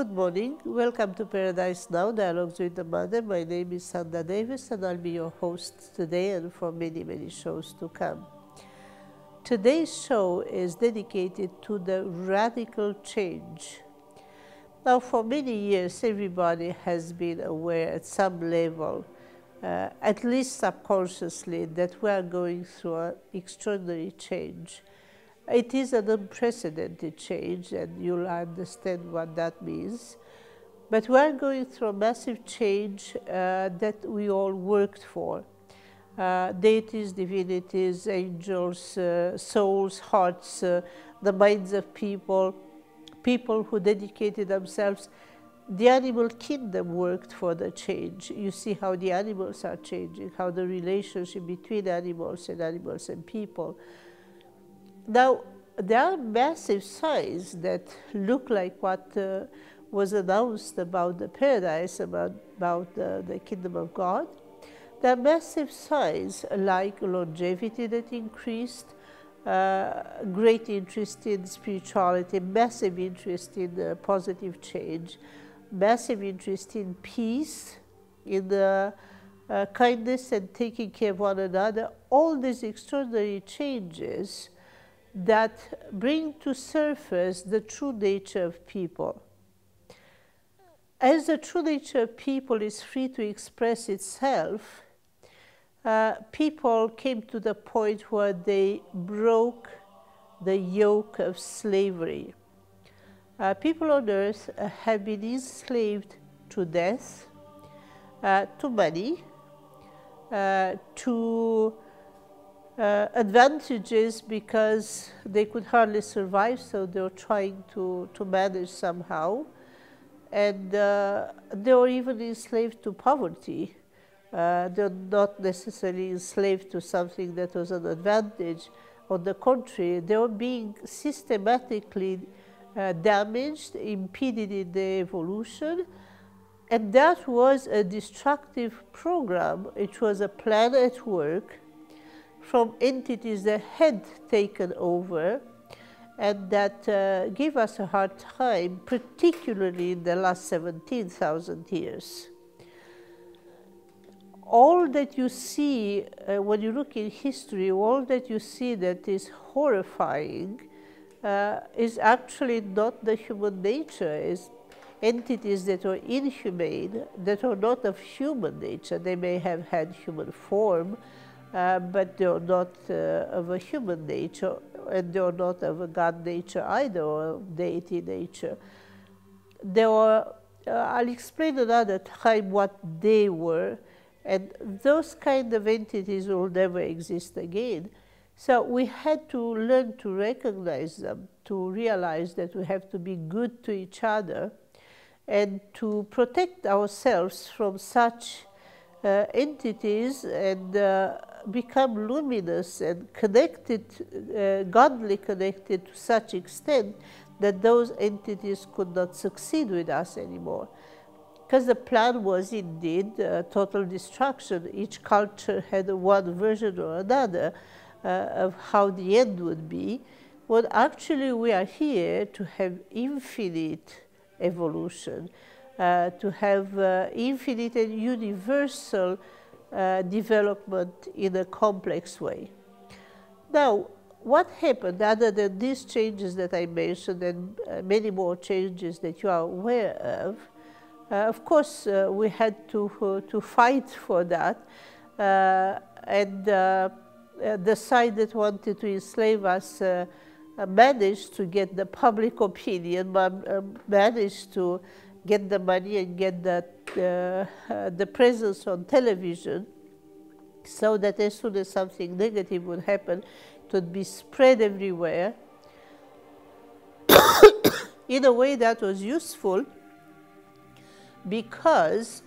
Good morning. Welcome to Paradise Now, Dialogues with the Mother. My name is Sanda Davis and I'll be your host today and for many, many shows to come. Today's show is dedicated to the radical change. Now, for many years, everybody has been aware at some level, at least subconsciously, that we are going through an extraordinary change. It is an unprecedented change, and you'll understand what that means. But we are going through a massive change that we all worked for. Deities, divinities, angels, souls, hearts, the minds of people, people who dedicated themselves. The animal kingdom worked for the change. You see how the animals are changing, how the relationship between animals and people. Now, there are massive signs that look like what was announced about the paradise, about the kingdom of God. There are massive signs like longevity that increased, great interest in spirituality, massive interest in positive change, massive interest in peace, in kindness and taking care of one another. All these extraordinary changes that bring to surface the true nature of people. As the true nature of people is free to express itself, people came to the point where they broke the yoke of slavery. People on earth have been enslaved to death, to money, to advantages because they could hardly survive, so they were trying to manage somehow. And they were even enslaved to poverty. They're not necessarily enslaved to something that was an advantage. On the contrary, they were being systematically damaged, impeded in their evolution. And that was a destructive program. It was a plan at work from entities that had taken over and that give us a hard time, particularly in the last 17,000 years. All that you see, when you look in history, all that you see that is horrifying is actually not the human nature, is entities that are inhumane, that are not of human nature. They may have had human form, but they are not of a human nature, and they are not of a God nature either, or deity nature. They were, I'll explain another time what they were, and those kind of entities will never exist again. So we had to learn to recognize them, to realize that we have to be good to each other, and to protect ourselves from such entities and become luminous and connected, godly connected to such extent that those entities could not succeed with us anymore. Because the plan was indeed total destruction. Each culture had one version or another of how the end would be. Well, actually we are here to have infinite evolution, to have infinite and universal development in a complex way. Now, what happened other than these changes that I mentioned and many more changes that you are aware of? Of course, we had to fight for that, and the side that wanted to enslave us managed to get the public opinion, managed to get the money and get the presence on television, so that as soon as something negative would happen, it would be spread everywhere in a way that was useful, because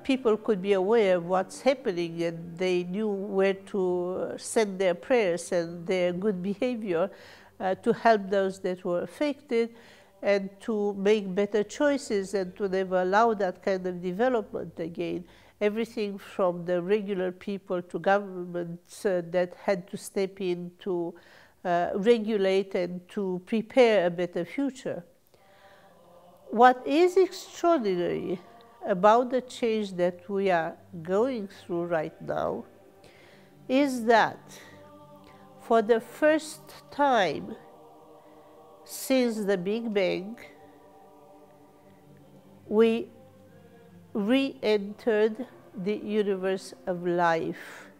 people could be aware of what's happening and they knew where to send their prayers and their good behavior to help those that were affected, and to make better choices and to never allow that kind of development again. Everything from the regular people to governments that had to step in to regulate and to prepare a better future. What is extraordinary about the change that we are going through right now is that for the first time since the Big Bang, we re-entered the universe of life.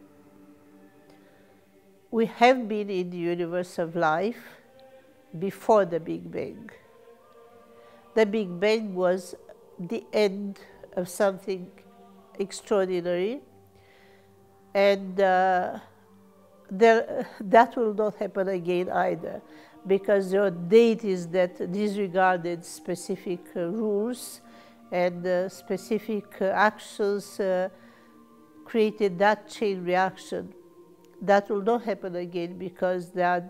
We have been in the universe of life before the Big Bang. The Big Bang was the end of something extraordinary, and that will not happen again either, because there are deities that disregarded specific rules and specific actions created that chain reaction. That will not happen again, because there are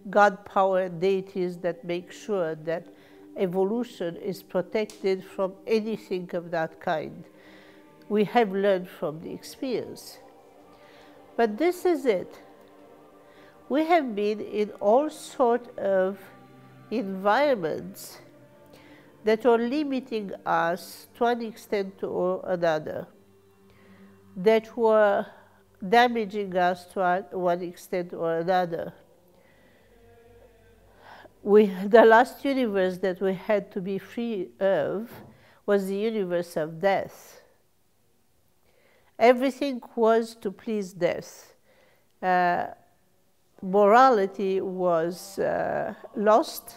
God power and deities that make sure that evolution is protected from anything of that kind. We have learned from the experience. But this is it. We have been in all sorts of environments that are limiting us to one extent or another, that were damaging us to one extent or another. The last universe that we had to be free of was the universe of death. Everything was to please death. Morality was lost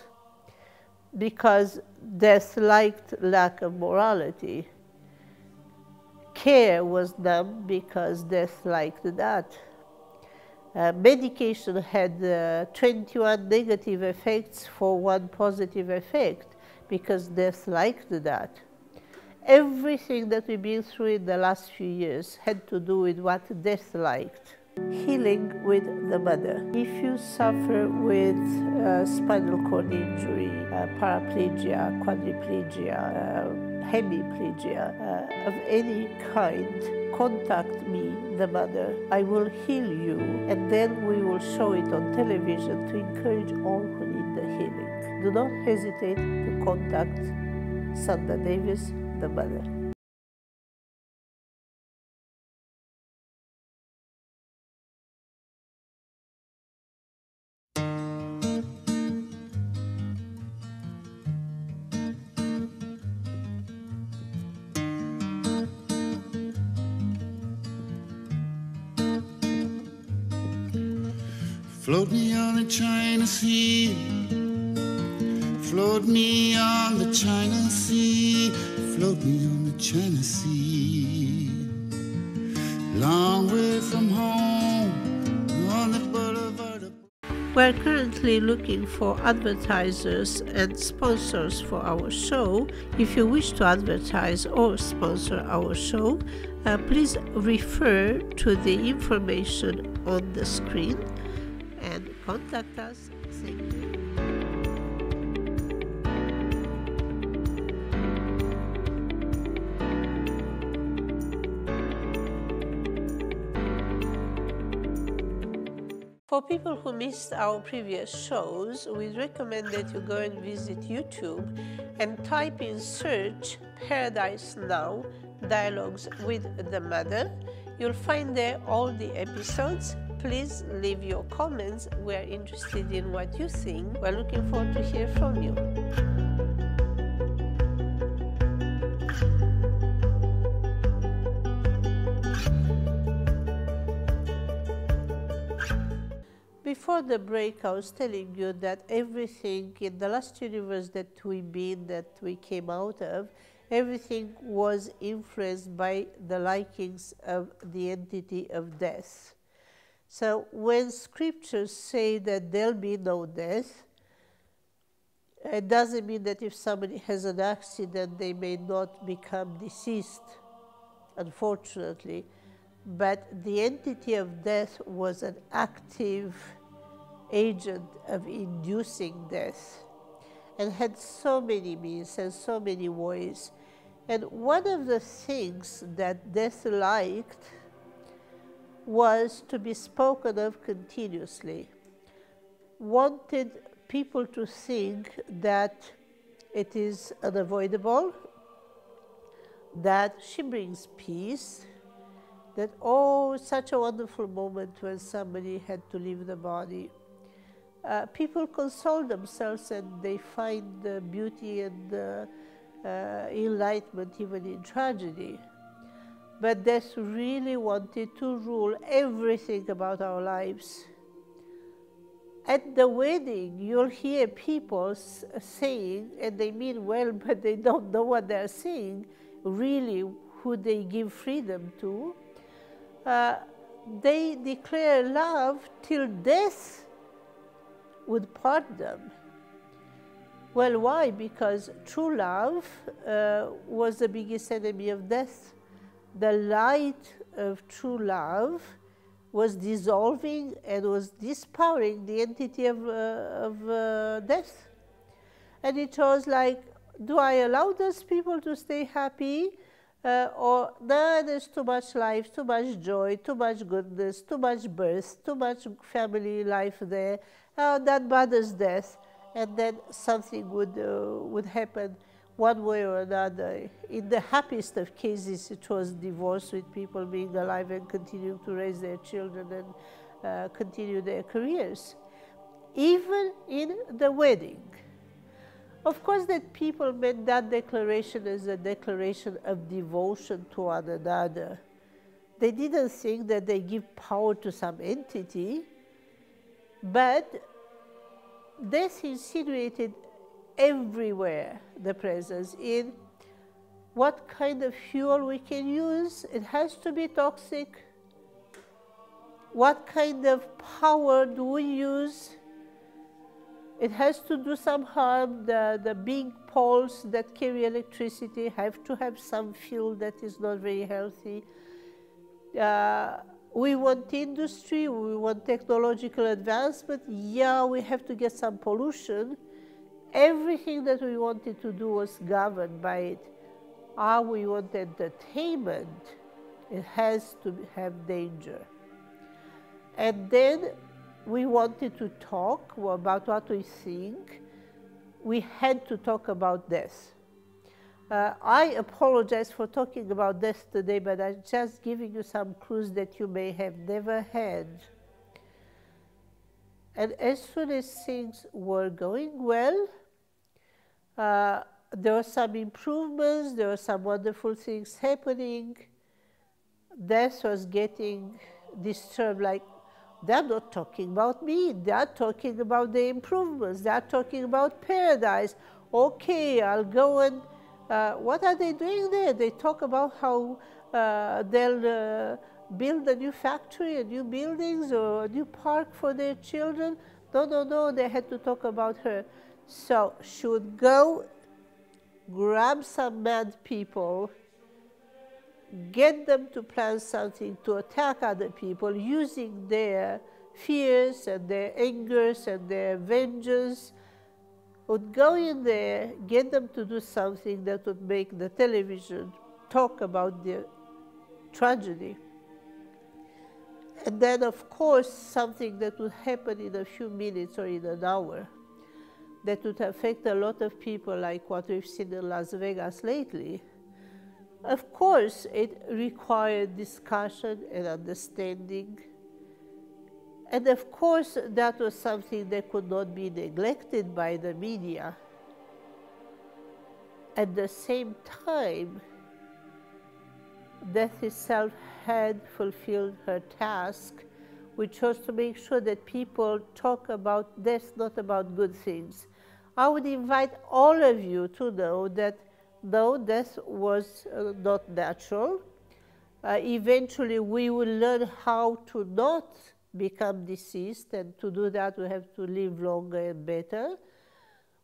because death liked lack of morality. Care was done because death liked that. Medication had 21 negative effects for one positive effect because death liked that. Everything that we've been through in the last few years had to do with what death liked. Healing with the mother. If you suffer with spinal cord injury, paraplegia, quadriplegia, hemiplegia of any kind, contact me, the mother. I will heal you, and then we will show it on television to encourage all who need the healing. Do not hesitate to contact Sanda Davis, the mother. Float me on the China Sea, float me on the China Sea, float me on the China Sea. Long way from home, on the boulevard of... We're currently looking for advertisers and sponsors for our show. If you wish to advertise or sponsor our show, please refer to the information on the screen and contact us. Thank you. For people who missed our previous shows, we recommend that you go and visit YouTube and type in search Paradise Now Dialogues with the Mother. You'll find there all the episodes. Please leave your comments. We're interested in what you think. We're looking forward to hear from you. Before the break, I was telling you that everything in the last universe that we came out of, everything was influenced by the likings of the entity of death. So when scriptures say that there'll be no death, it doesn't mean that if somebody has an accident, they may not become deceased, unfortunately. But the entity of death was an active agent of inducing death and had so many means and so many ways. And one of the things that death liked was to be spoken of continuously, wanted people to think that it is unavoidable, that she brings peace, that oh, such a wonderful moment when somebody had to leave the body. People console themselves and they find beauty and enlightenment even in tragedy. But death really wanted to rule everything about our lives. At the wedding, you'll hear people saying, and they mean well, but they don't know what they're saying, really who they give freedom to. They declare love till death would part them. Well, why? Because true love was the biggest enemy of death. The light of true love was dissolving and was dispowering the entity of death. And it was like, do I allow those people to stay happy? Or no, there's too much life, too much joy, too much goodness, too much birth, too much family life there. That bothers death. And then something would happen one way or another. In the happiest of cases, it was divorce with people being alive and continuing to raise their children and continue their careers. Even in the wedding. Of course, that people meant that declaration as a declaration of devotion to one another. They didn't think that they give power to some entity, but death insinuated everywhere the presence in what kind of fuel we can use. It has to be toxic. What kind of power do we use? It has to do some harm. The big poles that carry electricity have to have some fuel that is not very healthy. We want industry, we want technological advancement. Yeah, we have to get some pollution. Everything that we wanted to do was governed by it. We want entertainment. It has to have danger. And then we wanted to talk about what we think. We had to talk about death. I apologize for talking about death today, but I'm just giving you some clues that you may have never had. And as soon as things were going well, there were some improvements, there were some wonderful things happening. Death was getting disturbed, like, they're not talking about me, they're talking about the improvements, they're talking about paradise. Okay, I'll go and, what are they doing there? They talk about how they'll build a new factory, a new buildings, or a new park for their children. No, they had to talk about her. So she would go grab some mad people, get them to plan something to attack other people using their fears and their angers and their vengeance, would go in there, get them to do something that would make the television talk about the tragedy. And then, of course, something that would happen in a few minutes or in an hour that would affect a lot of people, like what we've seen in Las Vegas lately. Of course, it required discussion and understanding. And of course, that was something that could not be neglected by the media. At the same time, death itself had fulfilled her task, which was to make sure that people talk about death, not about good things. I would invite all of you to know that though death was not natural, eventually we will learn how to not become deceased, and to do that we have to live longer and better.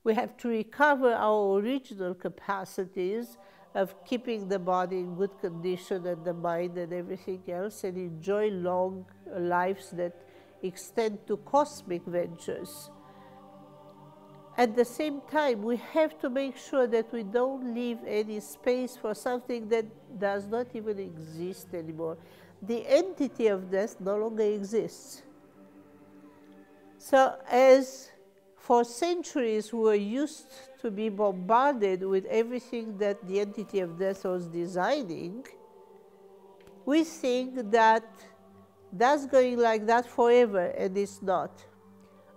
We have to recover our original capacities of keeping the body in good condition and the mind and everything else, and enjoy long lives that extend to cosmic ventures. At the same time, we have to make sure that we don't leave any space for something that does not even exist anymore. The entity of death no longer exists. So as For centuries, we were used to be bombarded with everything that the entity of death was designing. We think that that's going like that forever, and it's not.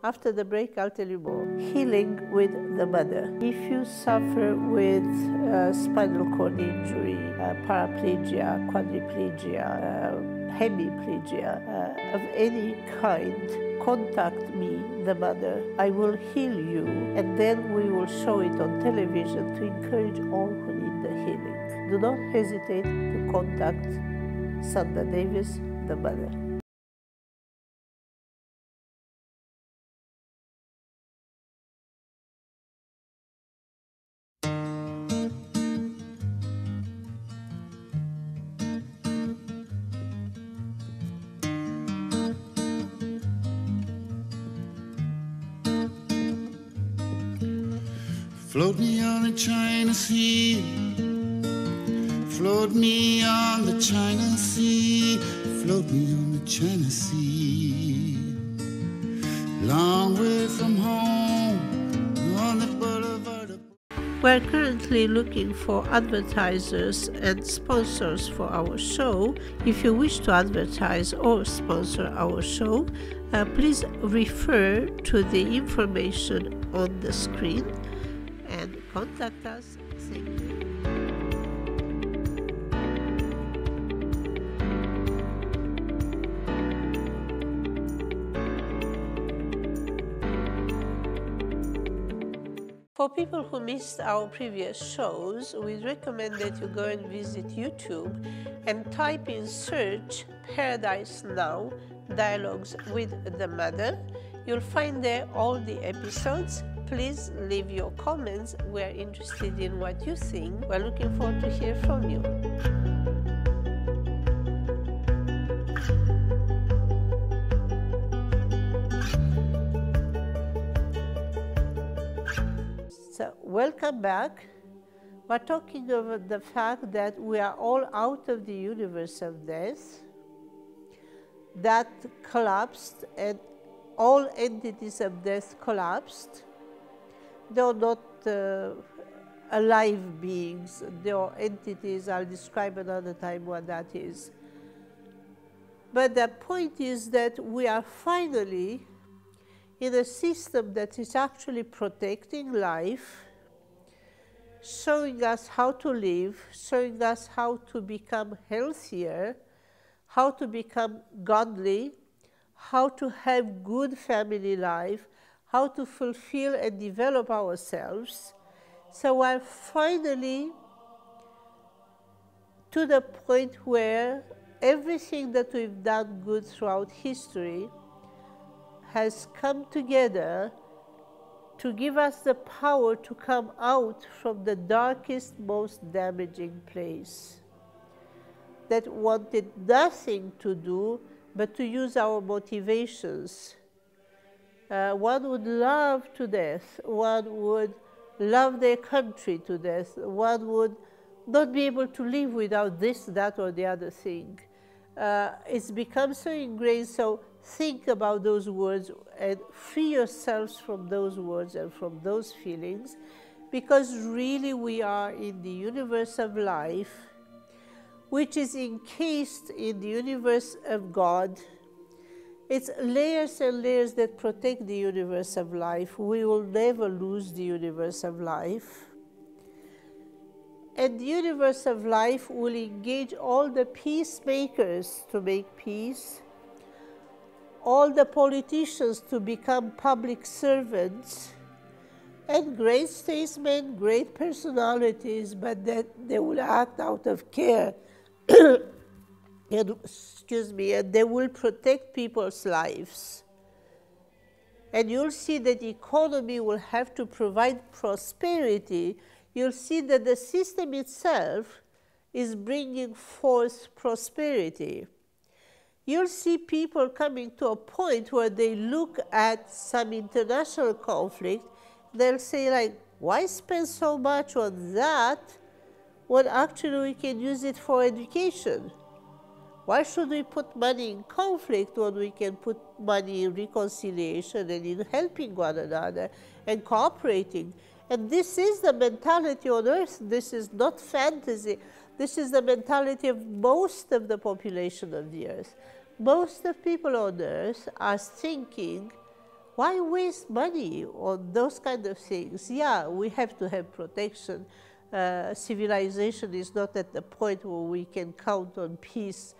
After the break, I'll tell you more. Healing with the mother. If you suffer with spinal cord injury, paraplegia, quadriplegia, hemiplegia, of any kind, contact me, the mother. I will heal you, and then we will show it on television to encourage all who need the healing. Do not hesitate to contact Sanda Davis, the mother. Float me on the China Sea, float me on the China Sea, float me on the China Sea. Long way from home, on the boulevard. We're currently looking for advertisers and sponsors for our show. If you wish to advertise or sponsor our show, please refer to the information on the screen and contact us. Thank you. For people who missed our previous shows, we recommend that you go and visit YouTube and type in search Paradise Now Dialogues with the Mother. You'll find there all the episodes. Please leave your comments. We're interested in what you think. We're looking forward to hear from you. So, welcome back. We're talking about the fact that we are all out of the universe of death that collapsed, and all entities of death collapsed. They are not alive beings. They are entities. I'll describe another time what that is. But the point is that we are finally in a system that is actually protecting life, showing us how to live, showing us how to become healthier, how to become godly, how to have good family life, how to fulfill and develop ourselves. So we're finally to the point where everything that we've done good throughout history has come together to give us the power to come out from the darkest, most damaging place that wanted nothing to do but to use our motivations. One would love to death, one would love their country to death, one would not be able to live without this, that, or the other thing. It's become so ingrained, so think about those words and free yourselves from those words and from those feelings, because really we are in the universe of life, which is encased in the universe of God. It's layers and layers that protect the universe of life. We will never lose the universe of life. And the universe of life will engage all the peacemakers to make peace, all the politicians to become public servants, and great statesmen, great personalities, but that they will act out of care. And, and they will protect people's lives. And you'll see that the economy will have to provide prosperity. You'll see that the system itself is bringing forth prosperity. You'll see people coming to a point where they look at some international conflict, they'll say like, why spend so much on that when actually we can use it for education? Why should we put money in conflict when we can put money in reconciliation and in helping one another and cooperating? And this is the mentality on earth. This is not fantasy. This is the mentality of most of the population of the earth. Most of people on earth are thinking, why waste money on those kind of things? Yeah, we have to have protection. Civilization is not at the point where we can count on peace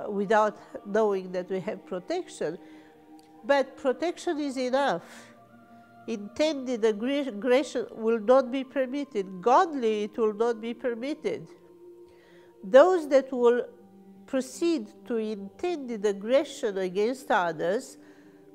without knowing that we have protection. But protection is enough. Intended aggression will not be permitted. Godly, it will not be permitted. Those that will proceed to intended aggression against others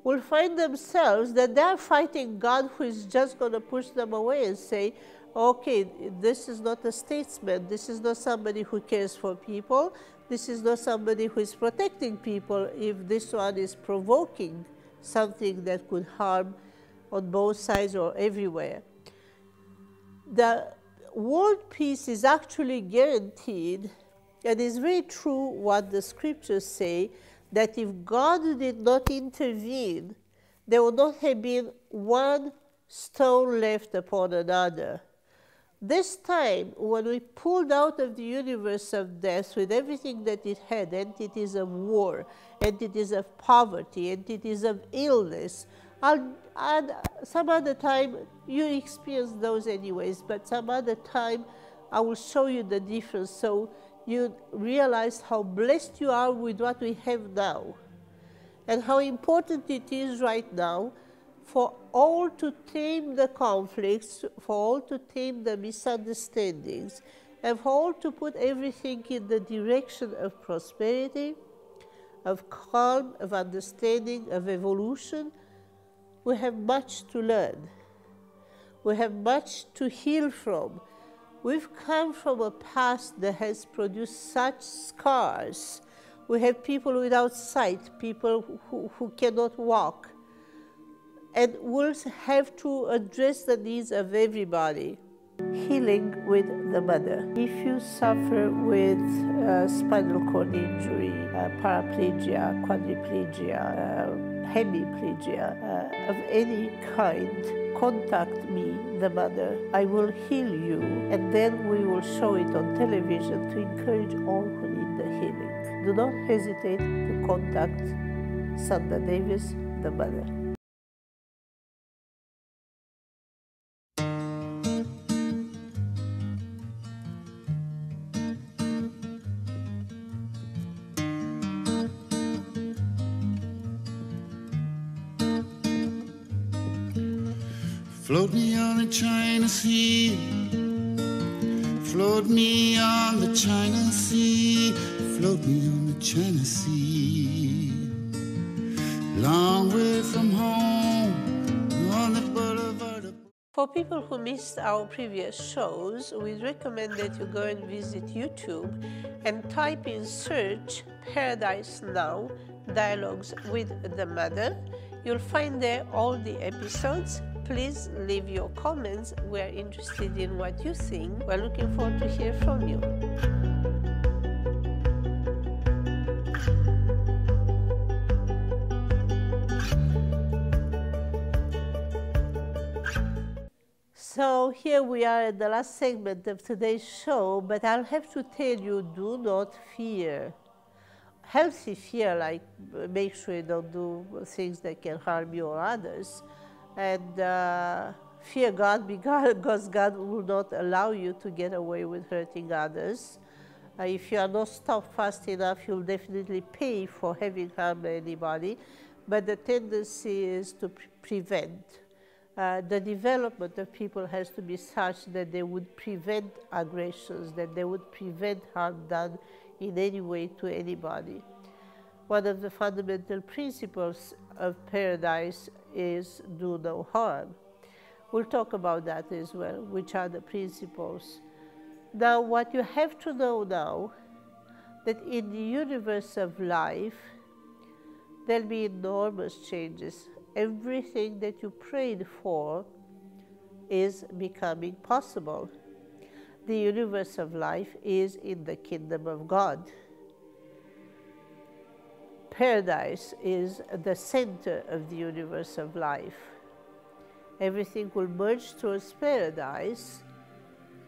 will find themselves that they are fighting God, who is just going to push them away and say, okay, this is not a statesman, this is not somebody who cares for people, this is not somebody who is protecting people if this one is provoking something that could harm on both sides or everywhere. The world peace is actually guaranteed, and it's very true what the scriptures say, that if God did not intervene, there would not have been one stone left upon another. This time, when we pulled out of the universe of death with everything that it had, entities of war, entities of poverty, entities of illness, and some other time, you experience those anyways, but some other time I will show you the difference so you realize how blessed you are with what we have now and how important it is right now for all to tame the conflicts, for all to tame the misunderstandings, and for all to put everything in the direction of prosperity, of calm, of understanding, of evolution. We have much to learn. We have much to heal from. We've come from a past that has produced such scars. We have people without sight, people who cannot walk. And we'll have to address the needs of everybody. Healing with the mother. If you suffer with spinal cord injury, paraplegia, quadriplegia, hemiplegia, of any kind, contact me, the mother. I will heal you, and then we will show it on television to encourage all who need the healing. Do not hesitate to contact Sanda Davis, the mother. Float me on the China Sea, float me on the China Sea, float me on the China Sea. Long way from home, on the boulevard. For people who missed our previous shows, we recommend that you go and visit YouTube and type in search Paradise Now, Dialogues with the Mother. You'll find there all the episodes. Please leave your comments. We're interested in what you think. We're looking forward to hear from you. So here we are at the last segment of today's show, but I'll have to tell you, do not fear. Healthy fear, like make sure you don't do things that can harm you or others. And fear God because God will not allow you to get away with hurting others. If you are not stopped fast enough, you'll definitely pay for having harmed anybody. But the tendency is to prevent. The development of people has to be such that they would prevent aggressions, that they would prevent harm done in any way to anybody. One of the fundamental principles of paradise is do no harm. We'll talk about that as well, which are the principles. Now, what you have to know now, that in the universe of life, there'll be enormous changes. Everything that you prayed for is becoming possible. The universe of life is in the kingdom of God. paradise is the center of the universe of life. Everything will merge towards paradise,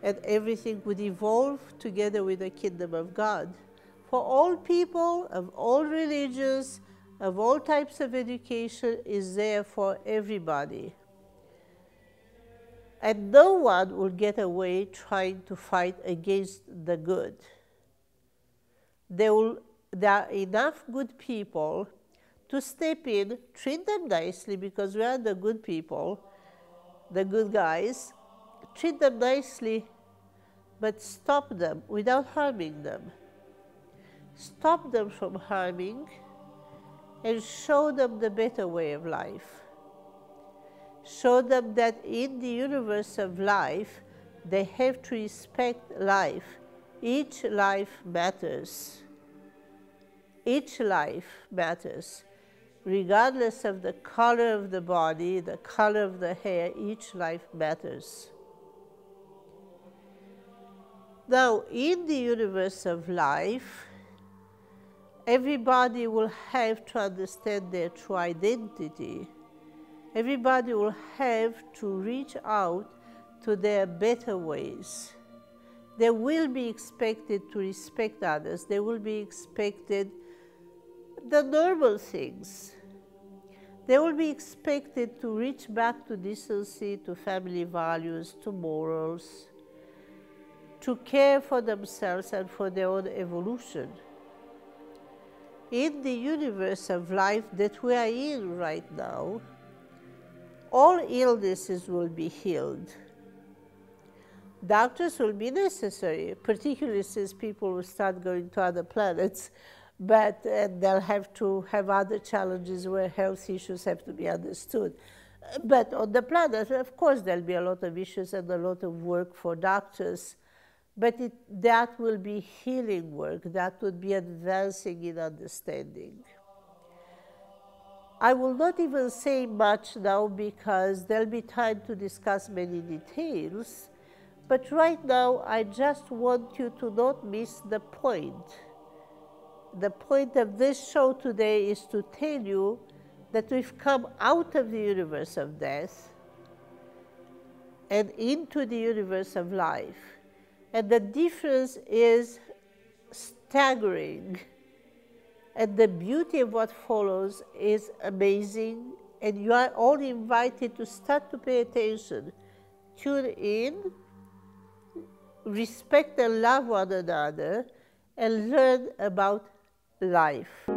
and everything would evolve together with the kingdom of God. For all people, of all religions, of all types of education, is there for everybody. And no one will get away trying to fight against the good. There are enough good people to step in, treat them nicely, because we are the good people, the good guys, treat them nicely, but stop them without harming them. Stop them from harming and show them the better way of life. Show them that in the universe of life, they have to respect life. Each life matters. Each life matters. Regardless of the color of the body, the color of the hair, each life matters. Now, in the universe of life, everybody will have to understand their true identity. Everybody will have to reach out to their better ways. They will be expected to respect others. They will be expected the normal things. They will be expected to reach back to decency, to family values, to morals, to care for themselves and for their own evolution. In the universe of life that we are in right now, all illnesses will be healed. Doctors will be necessary, particularly since people will start going to other planets, but they'll have to have other challenges where health issues have to be understood. But on the planet, of course, there'll be a lot of issues and a lot of work for doctors, but that will be healing work, that would be advancing in understanding. I will not even say much now because there'll be time to discuss many details, but right now I just want you to not miss the point. The point of this show today is to tell you that we've come out of the universe of death and into the universe of life. And the difference is staggering. And the beauty of what follows is amazing. And you are all invited to start to pay attention. Tune in, respect and love one another, and learn about life.